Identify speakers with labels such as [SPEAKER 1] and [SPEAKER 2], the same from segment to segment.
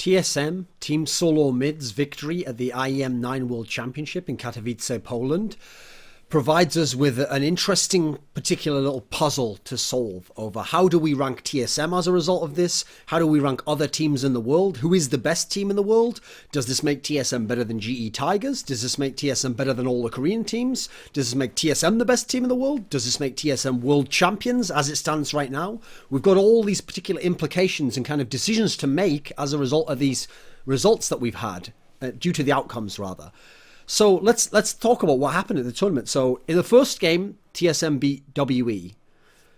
[SPEAKER 1] TSM, Team Solo Mid's victory at the IEM IX World Championship in Katowice, Poland, provides us with an interesting particular little puzzle to solve over how do we rank TSM as a result of this? How do we rank other teams in the world? Who is the best team in the world? Does this make TSM better than GE Tigers? Does this make TSM better than all the Korean teams? Does this make TSM the best team in the world? Does this make TSM world champions as it stands right now? We've got all these particular implications and kind of decisions to make as a result of these results that we've had, due to the outcomes rather. So let's talk about what happened at the tournament. So in the first game, TSM beat WE,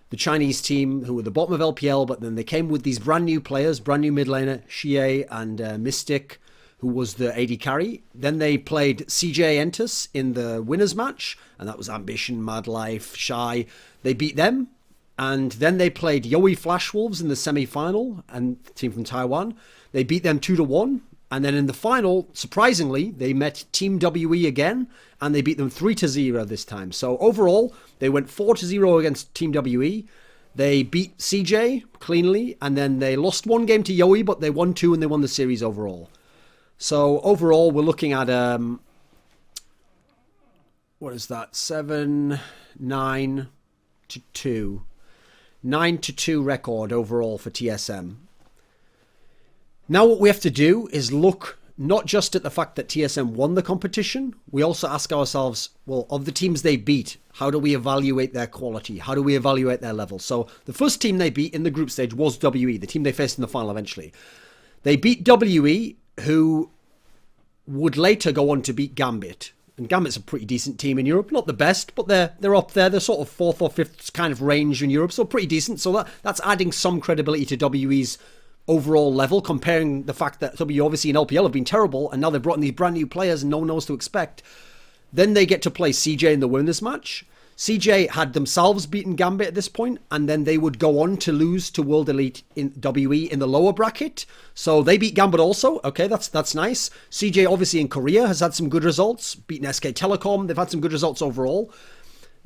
[SPEAKER 1] the Chinese team who were the bottom of LPL, but then they came with these brand new players, brand new mid laner, Xie and Mystic, who was the AD carry. Then they played CJ Entus in the winners match, and that was Ambition, Mad Life, Shy. They beat them. And then they played Yowie Flash Wolves in the semi-final, and the team from Taiwan. They beat them 2-1. And then in the final, surprisingly, they met Team WE again, and they beat them 3-0 this time. So overall, they went 4-0 against Team WE. They beat CJ cleanly, and then they lost one game to Yowie, but they won two, and they won the series overall. So overall, we're looking at, what is that? 7-9-2. 9-2 record overall for TSM. Now what we have to do is look not just at the fact that TSM won the competition, we also ask ourselves, well, of the teams they beat, how do we evaluate their quality? How do we evaluate their level? So the first team they beat in the group stage was WE, the team they faced in the final eventually. They beat WE, who would later go on to beat Gambit. And Gambit's a pretty decent team in Europe. Not the best, but they're up there. They're sort of 4th or 5th kind of range in Europe, so pretty decent. So that's adding some credibility to WE's overall level, comparing the fact that W obviously in LPL have been terrible, and now they've brought in these brand new players and no one knows what to expect. Then they get to play CJ in the winners match. CJ had themselves beaten Gambit at this point, and then they would go on to lose to World Elite in WE in the lower bracket. So they beat Gambit also. Okay, that's nice. CJ obviously in Korea has had some good results, beaten SK Telecom. They've had some good results overall.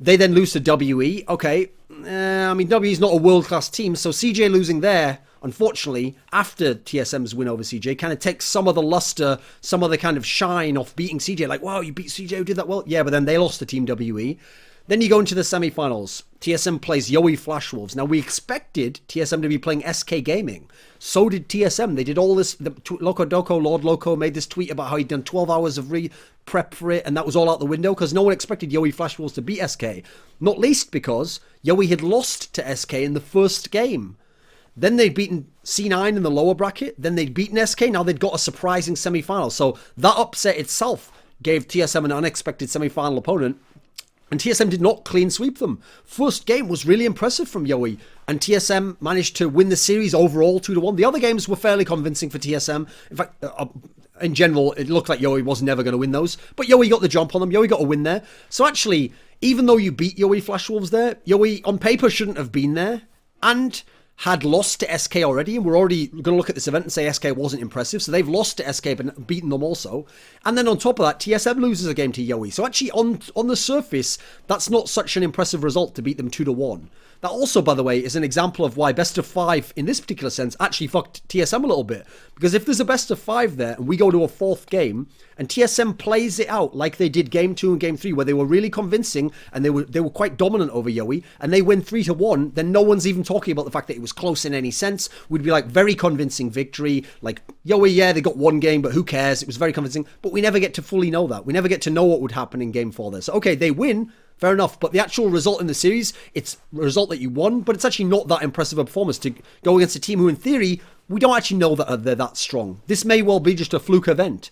[SPEAKER 1] They then lose to WE. Okay, I mean, WE's not a world-class team, so CJ losing there, unfortunately, after TSM's win over CJ, kind of takes some of the luster, some of the kind of shine off beating CJ. Like, wow, you beat CJ, who did that well? Yeah, but then they lost to Team WE. Then you go into the semi-finals. TSM plays Yowie Flash Wolves. Now, we expected TSM to be playing SK Gaming. So did TSM. They did all this. Loco Doco, Lord Loco, made this tweet about how he'd done 12 hours of prep for it, and that was all out the window because no one expected Yowie Flash Wolves to beat SK. Not least because Yowie had lost to SK in the first game. Then they'd beaten C9 in the lower bracket. Then they'd beaten SK. Now they'd got a surprising semi-final. So that upset itself gave TSM an unexpected semi-final opponent. And TSM did not clean sweep them. First game was really impressive from Yowie, and TSM managed to win the series overall 2-1. The other games were fairly convincing for TSM. In fact, in general, it looked like Yowie was never going to win those, but Yowie got the jump on them. Yowie got a win there. So actually, even though you beat Yowie Flash Wolves there, Yowie on paper shouldn't have been there, and had lost to SK already, and we're already going to look at this event and say SK wasn't impressive, so they've lost to SK but beaten them also. And then on top of that, TSM loses a game to Yowie. So actually, on the surface, that's not such an impressive result to beat them 2-1. That also, by the way, is an example of why best of 5, in this particular sense, actually fucked TSM a little bit. Because if there's a best of 5 there, and we go to a 4th game, and TSM plays it out like they did Game 2 and Game 3, where they were really convincing, and they were quite dominant over Yowie, and they win 3-1, then no one's even talking about the fact that it was close in any sense. We'd be like, very convincing victory. Like, Yowie, yeah, they got one game, but who cares? It was very convincing. But we never get to fully know that. We never get to know what would happen in Game 4 there. So, okay, they win. Fair enough, but the actual result in the series, it's a result that you won, but it's actually not that impressive a performance to go against a team who, in theory, we don't actually know that they're that strong. This may well be just a fluke event.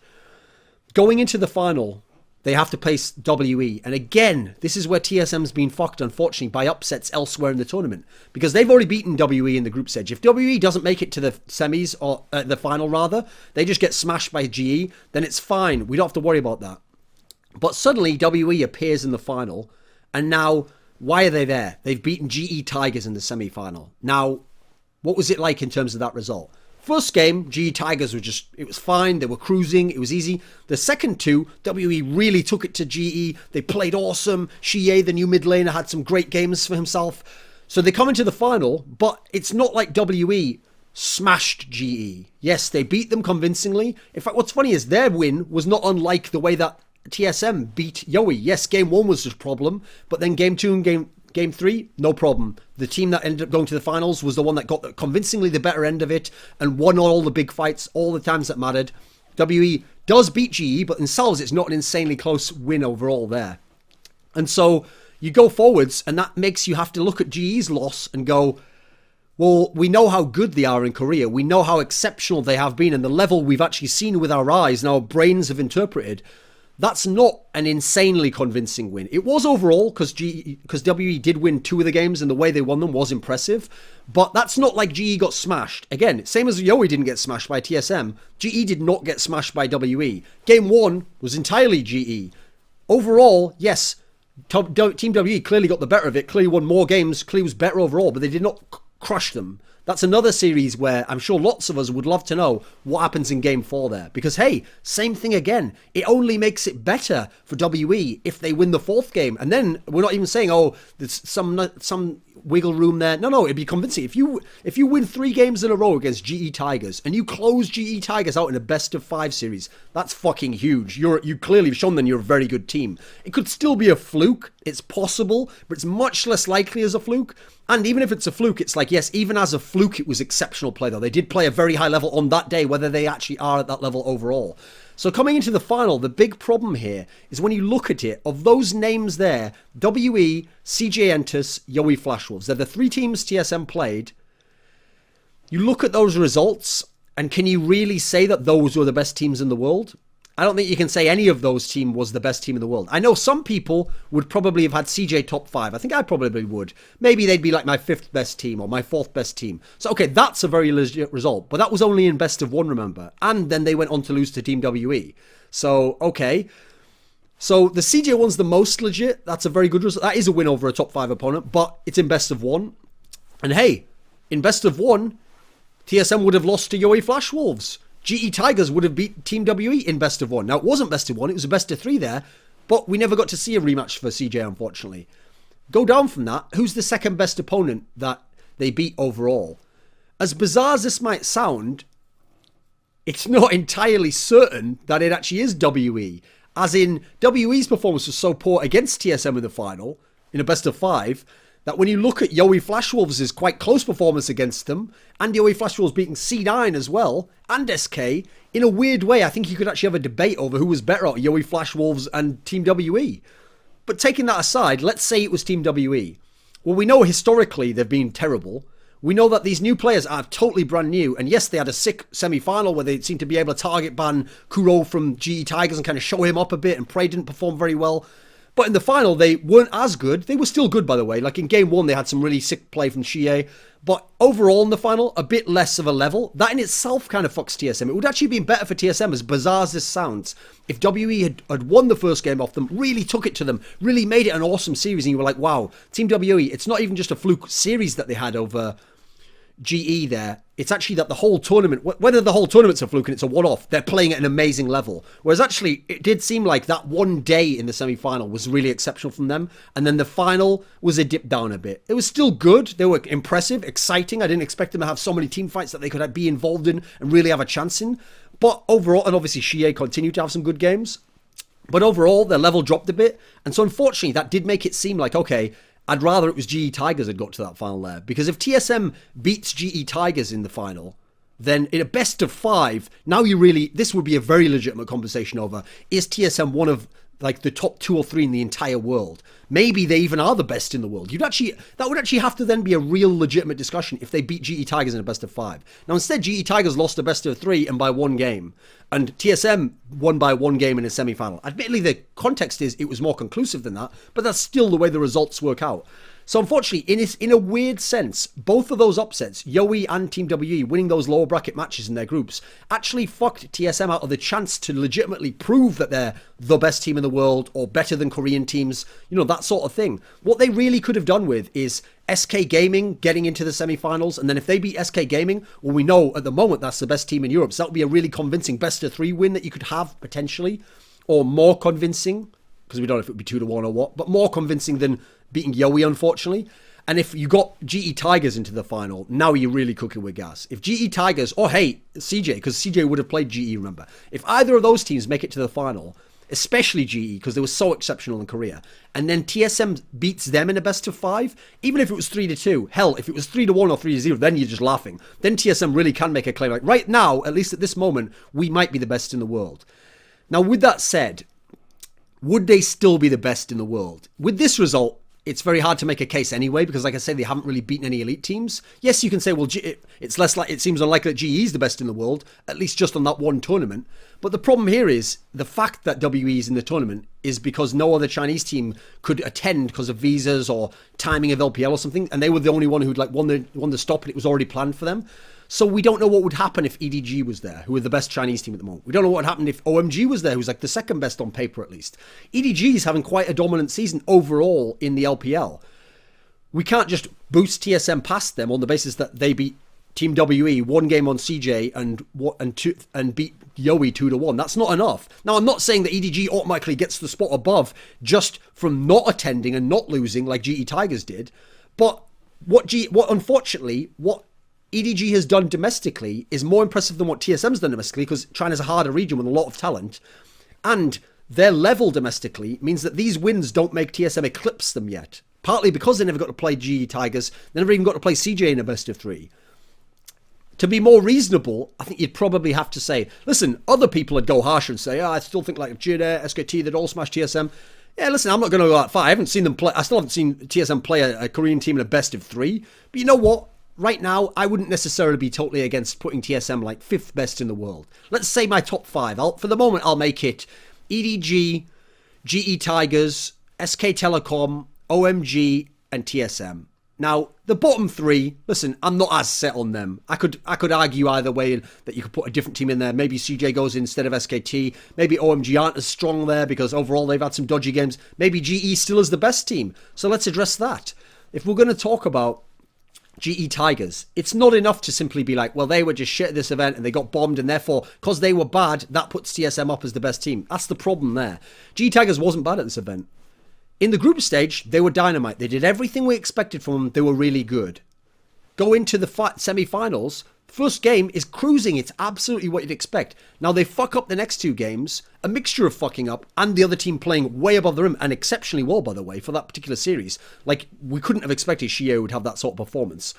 [SPEAKER 1] Going into the final, they have to face WE, and again, this is where TSM's been fucked, unfortunately, by upsets elsewhere in the tournament, because they've already beaten WE in the group stage. If WE doesn't make it to the semis, or the final rather, they just get smashed by GE, then it's fine. We don't have to worry about that. But suddenly, WE appears in the final, and now, why are they there? They've beaten GE Tigers in the semi-final. Now, what was it like in terms of that result? First game, GE Tigers were it was fine. They were cruising. It was easy. The second two, WE really took it to GE. They played awesome. Xie, the new mid laner, had some great games for himself. So they come into the final, but it's not like WE smashed GE. Yes, they beat them convincingly. In fact, what's funny is their win was not unlike the way that TSM beat Yowie. Yes, game 1 was a problem, but then game 2 and game 3, no problem. The team that ended up going to the finals was the one that got convincingly the better end of it and won all the big fights all the times that mattered. WE does beat GE, but themselves it's not an insanely close win overall there. And so you go forwards, and that makes you have to look at GE's loss and go, well, we know how good they are in Korea. We know how exceptional they have been, and the level we've actually seen with our eyes and our brains have interpreted. That's not an insanely convincing win. It was overall, because WE did win 2 of the games, and the way they won them was impressive. But that's not like GE got smashed. Again, same as Yowie didn't get smashed by TSM, GE did not get smashed by WE. Game 1 was entirely GE. Overall, yes, Team WE clearly got the better of it, clearly won more games, clearly was better overall, but they did not crush them. That's another series where I'm sure lots of us would love to know what happens in Game 4 there. Because, hey, same thing again. It only makes it better for WE if they win the 4th game. And then we're not even saying, oh, there's some wiggle room there. No, it'd be convincing. If you win 3 games in a row against GE Tigers and you close GE Tigers out in a best-of-5 series, that's fucking huge. You clearly have shown them you're a very good team. It could still be a fluke. It's possible, but it's much less likely as a fluke. And even if it's a fluke, it's like, yes, even as a fluke, it was exceptional play, though. They did play a very high level on that day, whether they actually are at that level overall. So coming into the final, the big problem here is when you look at it, of those names there, WE, CJ Entus, Yowie Flashwolves, they're the 3 teams TSM played. You look at those results, and can you really say that those were the best teams in the world? I don't think you can say any of those teams was the best team in the world. I know some people would probably have had CJ top 5. I think I probably would. Maybe they'd be like my 5th best team or my 4th best team. So, okay, that's a very legit result. But that was only in best of 1, remember? And then they went on to lose to Team WE. So, okay. So, the CJ one's the most legit. That's a very good result. That is a win over a top 5 opponent, but it's in best of 1. And hey, in best of 1, TSM would have lost to Yowie Flashwolves. GE Tigers would have beat Team WE in best of 1. Now, it wasn't best of 1, it was a best of 3 there, but we never got to see a rematch for CJ, unfortunately. Go down from that, who's the second best opponent that they beat overall? As bizarre as this might sound, it's not entirely certain that it actually is WE. As in, WE's performance was so poor against TSM in the final, in a best of 5, that when you look at Yowie Flashwolves' quite close performance against them, and Yowie Flashwolves beating C9 as well, and SK, in a weird way, I think you could actually have a debate over who was better out, Yowie Flashwolves and Team WE. But taking that aside, let's say it was Team WE. Well, we know historically they've been terrible. We know that these new players are totally brand new, and yes, they had a sick semi-final where they seemed to be able to target ban Kuro from GE Tigers and kind of show him up a bit, and Prey didn't perform very well. But in the final, they weren't as good. They were still good, by the way. Like in game 1, they had some really sick play from Shie. But overall in the final, a bit less of a level. That in itself kind of fucks TSM. It would actually be better for TSM, as bizarre as this sounds, if WE had won the first game off them, really took it to them, really made it an awesome series, and you were like, wow, Team WE, it's not even just a fluke series that they had over GE there. It's actually that the whole tournament, whether the whole tournament's a fluke and it's a one-off, they're playing at an amazing level. Whereas actually, it did seem like that one day in the semi-final was really exceptional from them. And then the final was a dip down a bit. It was still good. They were impressive, exciting. I didn't expect them to have so many team fights that they could be involved in and really have a chance in. But overall, and obviously Shie continued to have some good games. But overall, their level dropped a bit. And so unfortunately, that did make it seem like, okay, I'd rather it was GE Tigers had got to that final there. Because if TSM beats GE Tigers in the final, then in a best of 5, now this would be a very legitimate conversation over, is TSM one of like the top 2 or 3 in the entire world? Maybe they even are the best in the world. That would actually have to then be a real legitimate discussion if they beat GE Tigers in a best of 5. Now instead, GE Tigers lost a best of 3 and by 1 game. And TSM won by 1 game in a semi-final. Admittedly, the context is it was more conclusive than that, but that's still the way the results work out. So unfortunately, in a weird sense, both of those upsets, Yowie and Team WE winning those lower bracket matches in their groups, actually fucked TSM out of the chance to legitimately prove that they're the best team in the world or better than Korean teams, that sort of thing. What they really could have done with is SK Gaming getting into the semi-finals, and then if they beat SK Gaming, well, we know at the moment that's the best team in Europe, so that would be a really convincing best of 3 win that you could have potentially, or more convincing, because we don't know if it would be 2-1 or what, but more convincing than beating Yowie, unfortunately. And if you got GE Tigers into the final, now you're really cooking with gas. If GE Tigers, or hey, CJ, because CJ would have played GE, remember. If either of those teams make it to the final, especially GE, because they were so exceptional in Korea, and then TSM beats them in a best of 5, even if it was 3-2, hell, if it was 3-1 or 3-0, then you're just laughing. Then TSM really can make a claim. Like right now, at least at this moment, we might be the best in the world. Now, with that said, would they still be the best in the world? With this result, it's very hard to make a case anyway, because like I say, they haven't really beaten any elite teams. Yes, you can say, well, it's less like, it seems unlikely that GE is the best in the world, at least just on that one tournament. But the problem here is the fact that WE is in the tournament is because no other Chinese team could attend because of visas or timing of LPL or something, and they were the only one who'd like won the stop, and it was already planned for them. So we don't know what would happen if EDG was there, who are the best Chinese team at the moment. We don't know what would happen if OMG was there, who's like the second best on paper at least. EDG is having quite a dominant season overall in the LPL. We can't just boost TSM past them on the basis that they beat Team WE one game on CJ and beat Yowie 2-1. That's not enough. Now, I'm not saying that EDG automatically gets the spot above just from not attending and not losing like GE Tigers did, but what EDG has done domestically is more impressive than what TSM's done domestically, because China's a harder region with a lot of talent, and their level domestically means that these wins don't make TSM eclipse them yet, partly because they never got to play GE Tigers, they never even got to play CJ in a best of 3. To be more reasonable, I think you'd probably have to say, listen, other people would go harsher and say, I still think like Jida, SKT, they'd all smash TSM. Yeah, listen, I'm not going to go that far. I haven't seen them play. I still haven't seen TSM play a Korean team in a best of 3. But you know what? Right now, I wouldn't necessarily be totally against putting TSM like 5th best in the world. Let's say my top 5. For the moment, I'll make it EDG, GE Tigers, SK Telecom, OMG, and TSM. Now, the bottom 3, listen, I'm not as set on them. I could argue either way that you could put a different team in there. Maybe CJ goes in instead of SKT. Maybe OMG aren't as strong there because overall they've had some dodgy games. Maybe GE still is the best team. So let's address that. If we're going to talk about GE Tigers, it's not enough to simply be like, well, they were just shit at this event and they got bombed, and therefore, because they were bad, that puts TSM up as the best team. That's the problem there. GE Tigers wasn't bad at this event. In the group stage, they were dynamite. They did everything we expected from them. They were really good. Go into the semi-finals, first game is cruising. It's absolutely what you'd expect. Now, they fuck up the next 2 games, a mixture of fucking up and the other team playing way above the rim, and exceptionally well, by the way, for that particular series. Like, we couldn't have expected Shio would have that sort of performance.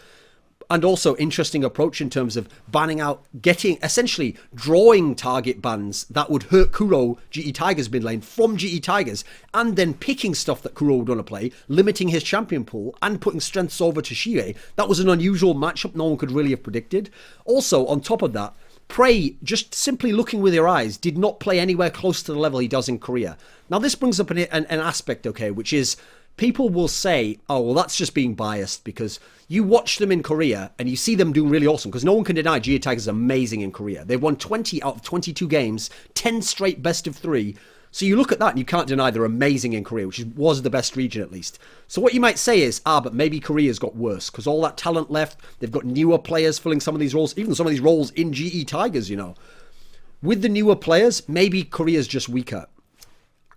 [SPEAKER 1] And also, interesting approach in terms of banning out, essentially drawing target bans that would hurt Kuro, GE Tigers mid lane, from GE Tigers, and then picking stuff that Kuro would want to play, limiting his champion pool, and putting strengths over to Shie. That was an unusual matchup no one could really have predicted. Also, on top of that, Prey, just simply looking with your eyes, did not play anywhere close to the level he does in Korea. Now, this brings up an aspect, okay, which is, people will say, oh, well, that's just being biased because you watch them in Korea and you see them doing really awesome, because no one can deny GE Tigers is amazing in Korea. They've won 20 out of 22 games, 10 straight best of 3. So you look at that and you can't deny they're amazing in Korea, which was the best region at least. So what you might say is, but maybe Korea's got worse because all that talent left. They've got newer players filling some of these roles, even some of these roles in GE Tigers, you know. With the newer players, maybe Korea's just weaker.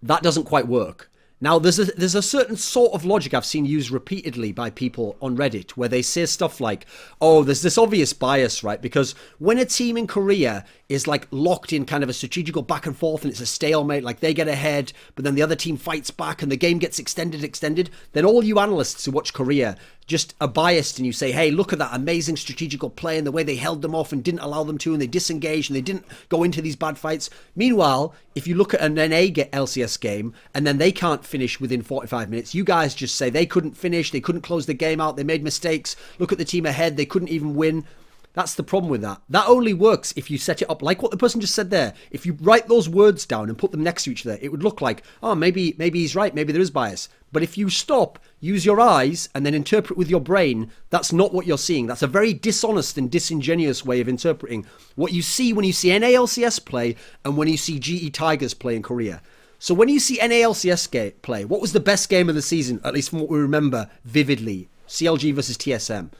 [SPEAKER 1] That doesn't quite work. Now, there's a certain sort of logic I've seen used repeatedly by people on Reddit where they say stuff like, oh, there's this obvious bias, right? Because when a team in Korea is like locked in kind of a strategical back and forth and it's a stalemate, like they get ahead, but then the other team fights back and the game gets extended, then all you analysts who watch Korea just are biased and you say, hey, look at that amazing strategical play and the way they held them off and didn't allow them to, and they disengaged and they didn't go into these bad fights. Meanwhile, if you look at an NA LCS game and then they can't finish within 45 minutes, you guys just say they couldn't finish, they couldn't close the game out, they made mistakes, look at the team ahead, they couldn't even win. That's the problem with that. That only works if you set it up like what the person just said there. If you write those words down and put them next to each other, it would look like, oh, maybe he's right, maybe there is bias. But if you stop, use your eyes, and then interpret with your brain, that's not what you're seeing. That's a very dishonest and disingenuous way of interpreting what you see when you see NALCS play and when you see GE Tigers play in Korea. So when you see NALCS play, what was the best game of the season, at least from what we remember vividly? CLG versus TSM.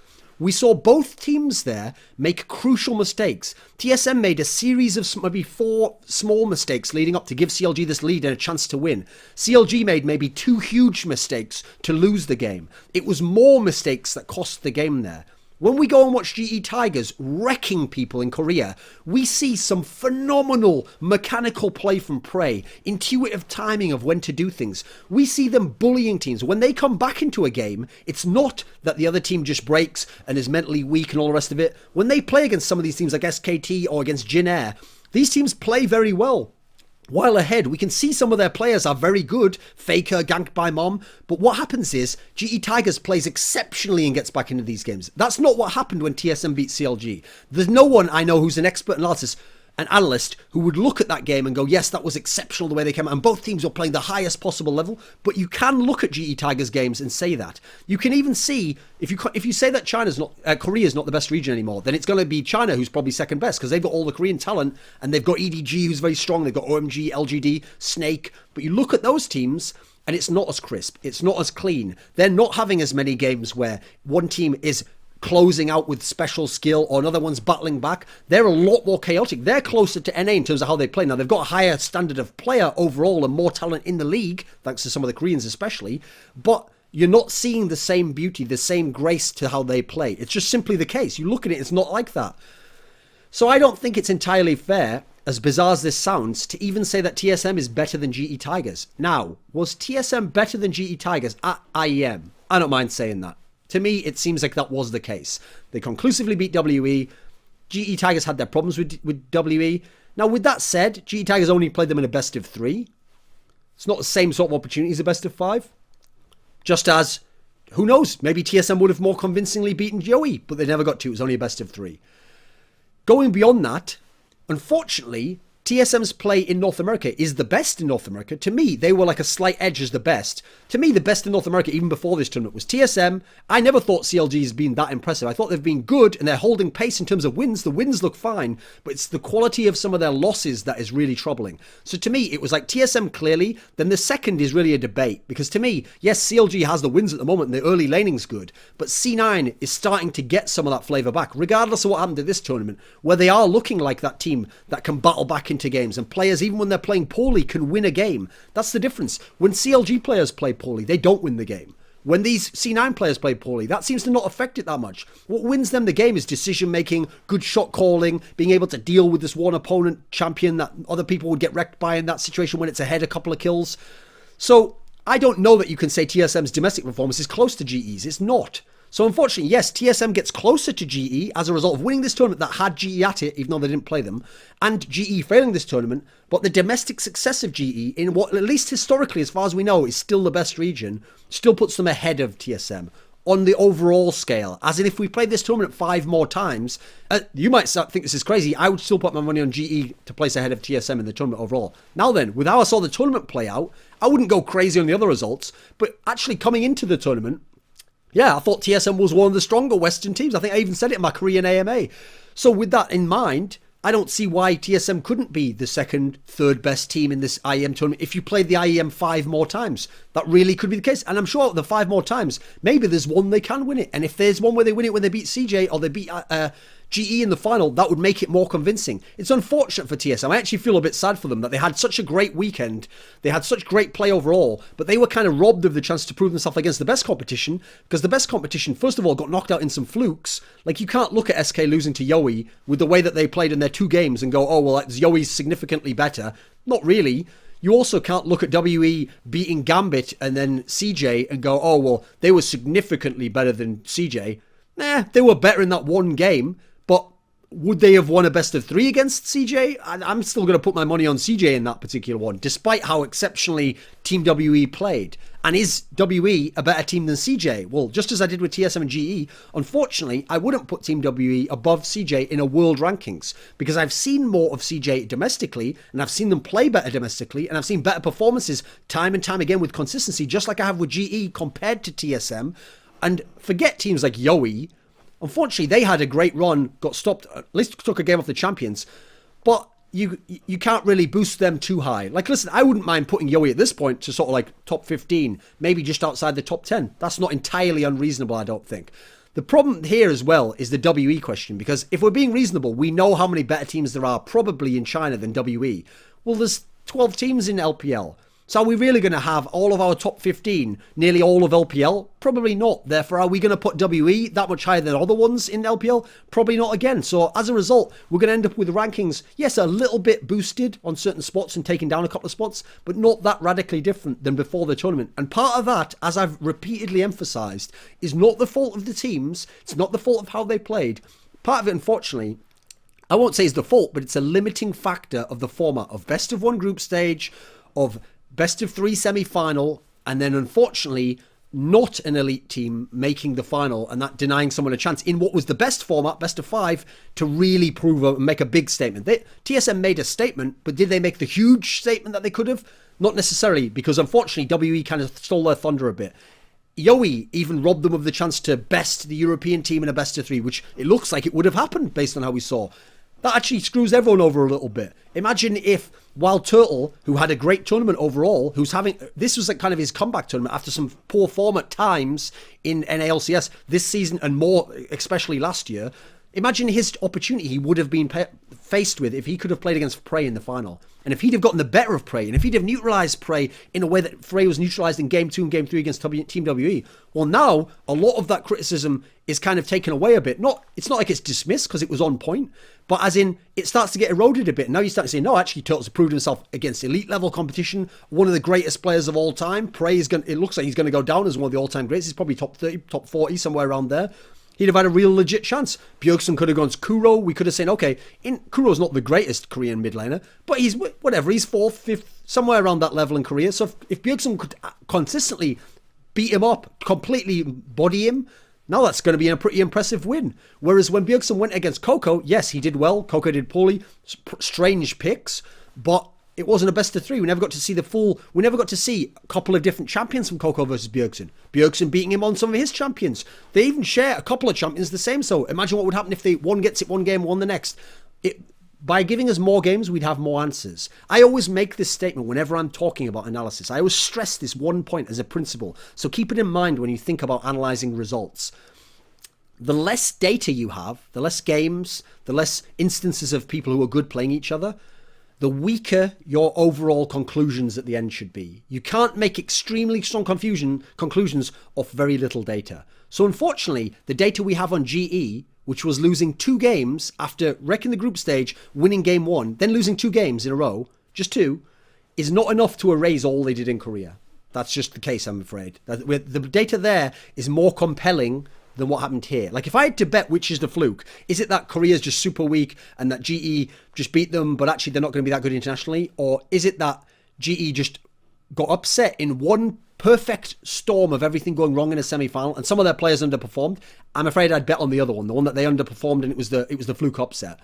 [SPEAKER 1] We saw both teams there make crucial mistakes. TSM made a series of maybe 4 small mistakes leading up to give CLG this lead and a chance to win. CLG made maybe 2 huge mistakes to lose the game. It was more mistakes that cost the game there. When we go and watch GE Tigers wrecking people in Korea, we see some phenomenal mechanical play from Prey, intuitive timing of when to do things. We see them bullying teams. When they come back into a game, it's not that the other team just breaks and is mentally weak and all the rest of it. When they play against some of these teams like SKT or against Jin Air, these teams play very well. While ahead, we can see some of their players are very good. Faker, ganked by Mom. But what happens is, GE Tigers plays exceptionally and gets back into these games. That's not what happened when TSM beat CLG. There's no one I know who's an expert analyst, an analyst, who would look at that game and go, yes, that was exceptional the way they came out. And both teams were playing the highest possible level. But you can look at GE Tigers games and say that. You can even see, if you say that Korea's not the best region anymore, then it's going to be China who's probably second best because they've got all the Korean talent and they've got EDG who's very strong. They've got OMG, LGD, Snake. But you look at those teams and it's not as crisp. It's not as clean. They're not having as many games where one team is closing out with special skill or another one's battling back. They're a lot more chaotic. They're closer to NA in terms of how they play. Now, they've got a higher standard of player overall and more talent in the league, thanks to some of the Koreans especially, but you're not seeing the same beauty, the same grace to how they play. It's just simply the case. You look at it, it's not like that. So I don't think it's entirely fair, as bizarre as this sounds, to even say that TSM is better than GE Tigers. Now, was TSM better than GE Tigers at IEM? I don't mind saying that. To me, it seems like that was the case. They conclusively beat WE. GE Tigers had their problems with WE. Now, with that said, GE Tigers only played them in a best of 3. It's not the same sort of opportunity as a best of 5. Just as, who knows, maybe TSM would have more convincingly beaten Joey, but they never got to. It was only a best of 3. Going beyond that, unfortunately, TSM's play in North America is the best in North America. To me, they were like a slight edge as the best. To me, the best in North America, even before this tournament, was TSM. I never thought CLG has been that impressive. I thought they've been good, and they're holding pace in terms of wins. The wins look fine, but it's the quality of some of their losses that is really troubling. So to me, it was like TSM clearly. Then the second is really a debate, because to me, yes, CLG has the wins at the moment, and the early laning's good, but C9 is starting to get some of that flavour back, regardless of what happened to this tournament, where they are looking like that team that can battle back into games, and players, even when they're playing poorly, can win a game. That's the difference. When CLG players play poorly, they don't win the game. When these C9 players play poorly, that seems to not affect it that much. What wins them the game is decision making, good shot calling, being able to deal with this one opponent champion that other people would get wrecked by in that situation when it's ahead a couple of kills. So I don't know that you can say TSM's domestic performance is close to GE's. It's not. So unfortunately, yes, TSM gets closer to GE as a result of winning this tournament that had GE at it, even though they didn't play them, and GE failing this tournament. But the domestic success of GE, in what, at least historically, as far as we know, is still the best region, still puts them ahead of TSM on the overall scale. As in, if we played this tournament 5 more times, you might think this is crazy. I would still put my money on GE to place ahead of TSM in the tournament overall. Now then, with how I saw the tournament play out, I wouldn't go crazy on the other results, but actually coming into the tournament, yeah, I thought TSM was one of the stronger Western teams. I think I even said it in my Korean AMA. So with that in mind, I don't see why TSM couldn't be the second, third best team in this IEM tournament if you played the IEM 5 more times. That really could be the case. And I'm sure the 5 more times, maybe there's one they can win it. And if there's one where they win it when they beat CJ or they beat GE in the final, that would make it more convincing. It's unfortunate for TSM. I actually feel a bit sad for them that they had such a great weekend. They had such great play overall, but they were kind of robbed of the chance to prove themselves against the best competition, because the best competition, first of all, got knocked out in some flukes. Like, you can't look at SK losing to Yowie with the way that they played in their 2 games and go, oh, well, Yowie's significantly better. Not really. You also can't look at WE beating Gambit and then CJ and go, oh, well, they were significantly better than CJ. Nah, they were better in that one game. But would they have won a best of 3 against CJ? I'm still going to put my money on CJ in that particular one, despite how exceptionally Team WE played. And is WE a better team than CJ? Well, just as I did with TSM and GE, unfortunately, I wouldn't put Team WE above CJ in a world rankings, because I've seen more of CJ domestically, and I've seen them play better domestically, and I've seen better performances time and time again with consistency, just like I have with GE compared to TSM. And forget teams like Yowie. Unfortunately, they had a great run, got stopped, at least took a game off the champions, but you can't really boost them too high. Like, listen, I wouldn't mind putting Yowie at this point to sort of like top 15, maybe just outside the top 10. That's not entirely unreasonable, I don't think. The problem here as well is the WE question, because if we're being reasonable, we know how many better teams there are probably in China than WE. Well, there's 12 teams in LPL. So are we really going to have all of our top 15, nearly all of LPL? Probably not. Therefore, are we going to put WE that much higher than other ones in LPL? Probably not again. So as a result, we're going to end up with rankings, yes, a little bit boosted on certain spots and taking down a couple of spots, but not that radically different than before the tournament. And part of that, as I've repeatedly emphasised, is not the fault of the teams. It's not the fault of how they played. Part of it, unfortunately, I won't say is the fault, but it's a limiting factor of the format of best of one group stage, of best of 3 semi-final, and then unfortunately not an elite team making the final, and that denying someone a chance in what was the best format, best of 5, to really prove and make a big statement. TSM made a statement, but did they make the huge statement that they could have? Not necessarily, because unfortunately WE kind of stole their thunder a bit. Yowie even robbed them of the chance to best the European team in a best of 3, which it looks like it would have happened based on how we saw. That actually screws everyone over a little bit. Imagine if Wild Turtle, who had a great tournament overall, this was kind of his comeback tournament after some poor form at times in NALCS this season and more, especially last year. Imagine his opportunity he would have been faced with if he could have played against Prey in the final. And if he'd have gotten the better of Prey, and if he'd have neutralised Prey in a way that Prey was neutralised in Game 2 and Game 3 against Team WE, well, now a lot of that criticism is kind of taken away a bit. It's not like it's dismissed because it was on point, but as in it starts to get eroded a bit. Now you start to say, no, actually Turtle's proved himself against elite level competition, one of the greatest players of all time. Prey it looks like he's going to go down as one of the all-time greats. He's probably top 30, top 40, somewhere around there. He'd have had a real legit chance. Bjergsen could have gone to Kuro. We could have said, okay, Kuro's not the greatest Korean mid laner, but he's 4th, 5th, somewhere around that level in Korea. So if Bjergsen could consistently beat him up, completely body him, now that's going to be a pretty impressive win. Whereas when Bjergsen went against Coco, yes, he did well. Coco did poorly. Strange picks, but it wasn't a best of 3. We never got to see we never got to see a couple of different champions from Coco versus Bjergsen. Bjergsen beating him on some of his champions. They even share a couple of champions the same. So imagine what would happen if one gets it one game, one the next. By giving us more games, we'd have more answers. I always make this statement whenever I'm talking about analysis. I always stress this one point as a principle. So keep it in mind when you think about analysing results. The less data you have, the less games, the less instances of people who are good playing each other, the weaker your overall conclusions at the end should be. You can't make extremely strong conclusions off very little data. So unfortunately, the data we have on GE, which was losing 2 games after wrecking the group stage, winning game 1, then losing 2 games in a row, just 2, is not enough to erase all they did in Korea. That's just the case, I'm afraid. The data there is more compelling than what happened here. Like if I had to bet which is the fluke, is it that Korea's just super weak and that GE just beat them, but actually they're not going to be that good internationally? Or is it that GE just got upset in one perfect storm of everything going wrong in a semi-final and some of their players underperformed? I'm afraid I'd bet on the other one, the one that they underperformed and it was the fluke upset.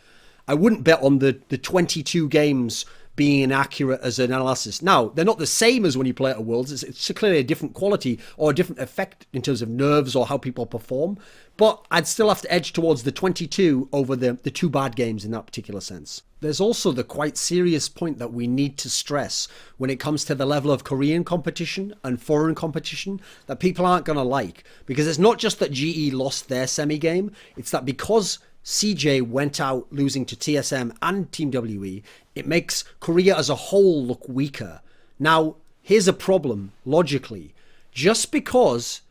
[SPEAKER 1] I wouldn't bet on the 22 games being inaccurate as an analysis. Now, they're not the same as when you play at a Worlds. It's clearly a different quality or a different effect in terms of nerves or how people perform. But I'd still have to edge towards the 22 over the 2 bad games in that particular sense. There's also the quite serious point that we need to stress when it comes to the level of Korean competition and foreign competition that people aren't going to like. Because it's not just that GE lost their semi-game, it's that because CJ went out losing to TSM and Team WE, it makes Korea as a whole look weaker. Now, here's a problem, logically. Just because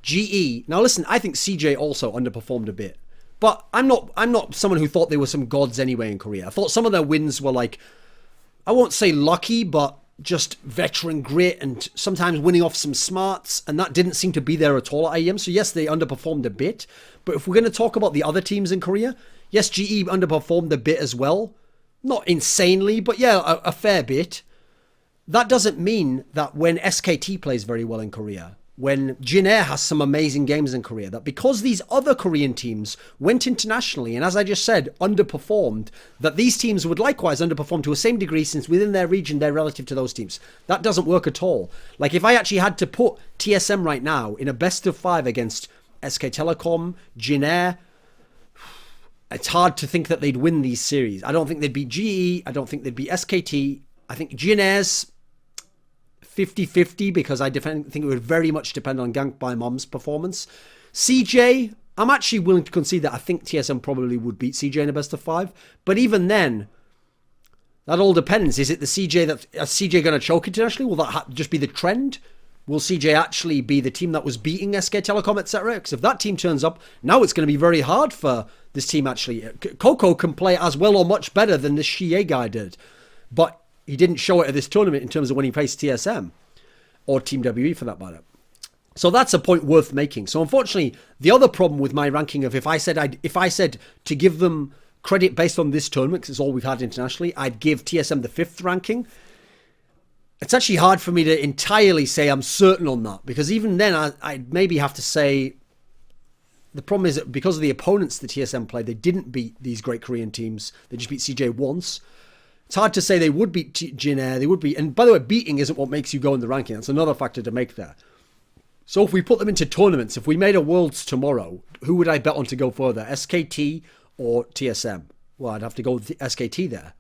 [SPEAKER 1] GE... Now listen, I think CJ also underperformed a bit. But I'm not someone who thought they were some gods anyway in Korea. I thought some of their wins were like, I won't say lucky, but just veteran grit and sometimes winning off some smarts, and that didn't seem to be there at all at IEM. So yes, they underperformed a bit, but if we're going to talk about the other teams in Korea, yes, GE underperformed a bit as well. Not insanely, but yeah, a fair bit. That doesn't mean that when SKT plays very well in Korea, when Jin Air has some amazing games in Korea, that because these other Korean teams went internationally and, as I just said, underperformed, that these teams would likewise underperform to a same degree since within their region they're relative to those teams. That doesn't work at all. Like if I actually had to put TSM right now in a best of 5 against SK Telecom, Jin Air, it's hard to think that they'd win these series. I don't think they'd beat GE. I don't think they'd beat SKT. I think Jin Air's 50-50 because I think it would very much depend on Gank by Mom's performance. CJ, I'm actually willing to concede that I think TSM probably would beat CJ in a best of 5. But even then, that all depends. Is it the CJ that is CJ going to choke internationally? Will that just be the trend? Will CJ actually be the team that was beating SK Telecom, etc.? Because if that team turns up, now it's going to be very hard for this team actually. Coco can play as well or much better than this Xie guy did. But he didn't show it at this tournament in terms of when he faced TSM. Or Team WE for that matter. So that's a point worth making. So unfortunately, the other problem with my ranking of if I said to give them credit based on this tournament, because it's all we've had internationally, I'd give TSM the 5th ranking. It's actually hard for me to entirely say I'm certain on that, because even then I'd maybe have to say the problem is that because of the opponents the TSM played, they didn't beat these great Korean teams. They just beat CJ once. It's hard to say they would beat Jin Air. They would beat, and by the way, beating isn't what makes you go in the ranking. That's another factor to make there. So if we put them into tournaments, if we made a Worlds tomorrow, who would I bet on to go further, SKT or TSM? Well, I'd have to go with SKT there.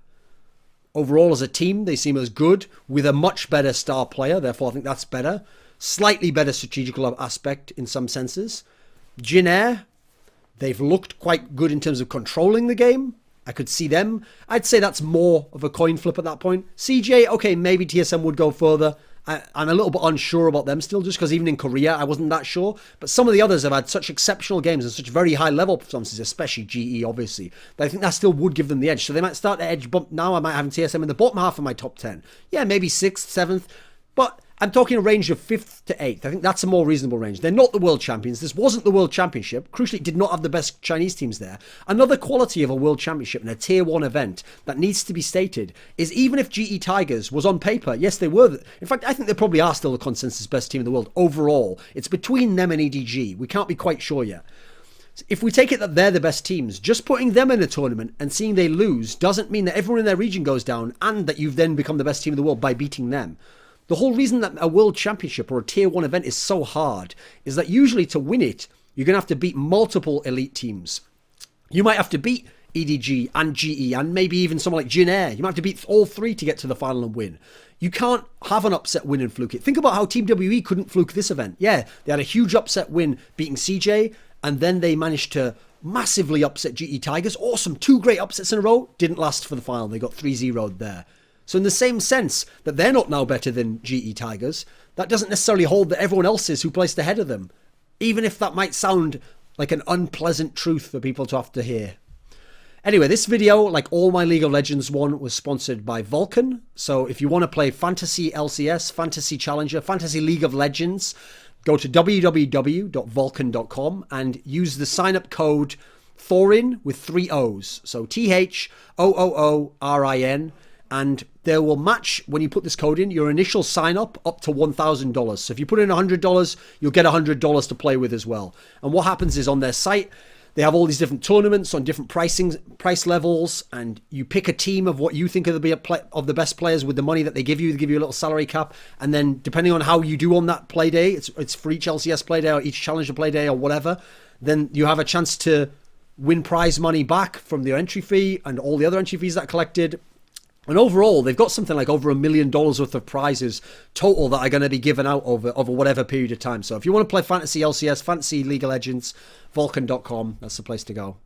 [SPEAKER 1] Overall, as a team, they seem as good with a much better star player. Therefore, I think that's better. Slightly better strategical aspect in some senses. Jin Air, they've looked quite good in terms of controlling the game. I could see them. I'd say that's more of a coin flip at that point. CJ, okay, maybe TSM would go further. I'm a little bit unsure about them still, just because even in Korea, I wasn't that sure. But some of the others have had such exceptional games and such very high level performances, especially GE, obviously, that I think that still would give them the edge. So they might start the edge bump. Now I might have TSM in the bottom half of my top 10. Yeah, maybe 6th, 7th. But I'm talking a range of 5th to 8th. I think that's a more reasonable range. They're not the world champions. This wasn't the world championship. Crucially, it did not have the best Chinese teams there. Another quality of a world championship and a tier 1 event that needs to be stated is even if GE Tigers was on paper, yes, they were. In fact, I think they probably are still the consensus best team in the world overall. It's between them and EDG. We can't be quite sure yet. If we take it that they're the best teams, just putting them in a tournament and seeing they lose doesn't mean that everyone in their region goes down and that you've then become the best team in the world by beating them. The whole reason that a world championship or a tier 1 event is so hard is that usually to win it, you're going to have to beat multiple elite teams. You might have to beat EDG and GE and maybe even someone like Jin Air. You might have to beat all 3 to get to the final and win. You can't have an upset win and fluke it. Think about how Team WE couldn't fluke this event. Yeah, they had a huge upset win beating CJ, and then they managed to massively upset GE Tigers. Awesome, 2 great upsets in a row. Didn't last for the final. They got 3-0'd there. So in the same sense that they're not now better than GE Tigers, that doesn't necessarily hold that everyone else is who placed ahead of them. Even if that might sound like an unpleasant truth for people to have to hear. Anyway, this video, like all my League of Legends one, was sponsored by Vulcan. So if you want to play Fantasy LCS, Fantasy Challenger, Fantasy League of Legends, go to www.vulcan.com and use the sign-up code Thorin with 3 O's. So THOOORIN. And they will match, when you put this code in, your initial sign up to $1,000. So if you put in $100, you'll get $100 to play with as well. And what happens is on their site, they have all these different tournaments on different price levels, and you pick a team of what you think of the best players with the money that they give you. They give you a little salary cap, and then depending on how you do on that play day, it's for each LCS play day or each Challenger play day or whatever, then you have a chance to win prize money back from the entry fee and all the other entry fees that are collected. And overall, they've got something like over $1 million worth of prizes total that are going to be given out over whatever period of time. So if you want to play Fantasy LCS, Fantasy League of Legends, Vulcan.com, that's the place to go.